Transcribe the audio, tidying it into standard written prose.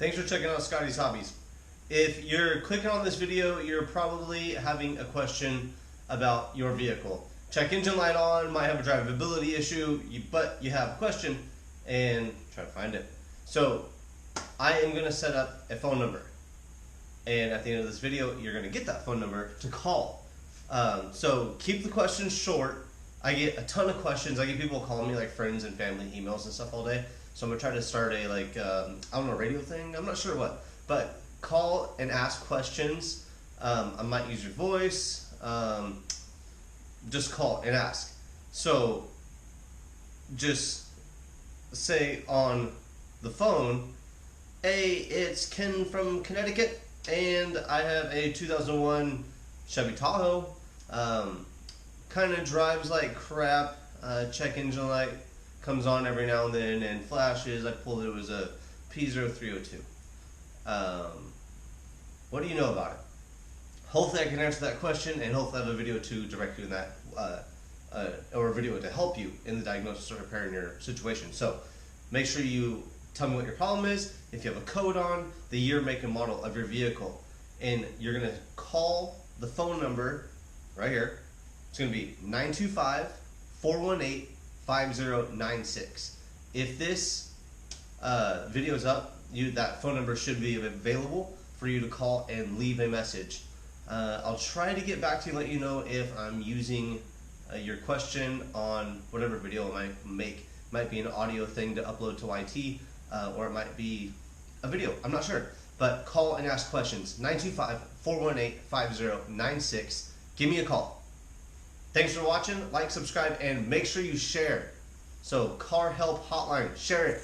Thanks for checking out Scotty's Hobbies. If you're clicking on this video, you're probably having a question about your vehicle. Check engine light on, might have a drivability issue, but you have a question and try to find it. So I am going to set up a phone number. And at the end of this video, you're going to get that phone number to call. So keep the questions short. I get a ton of questions. I get people calling me, like friends and family, emails and stuff all day. So I'm going to try to start a, I don't know, radio thing. I'm not sure what. But call and ask questions. I might use your voice. Just call and ask. So just say on the phone, hey, it's Ken from Connecticut, and I have a 2001 Chevy Tahoe. Kind of drives like crap. Check engine light comes on every now and then and flashes. I pulled it was a P0302. What do you know about it? Hopefully I can answer that question, and hopefully I have a video to direct you in that, or a video to help you in the diagnosis or repair in your situation. So make sure you tell me what your problem is, if you have a code on, the year, make, and model of your vehicle. And you're going to call the phone number right here. It's going to be 925-418-5096. If this video is up, that phone number should be available for you to call and leave a message. I'll try to get back to you and let you know if I'm using your question on whatever video I might make. It might be an audio thing to upload to YT, or it might be a video. I'm not sure. But call and ask questions. 925-418-5096. Give me a call. Thanks for watching. Like, subscribe, and make sure you share. So, Car Help Hotline. Share it.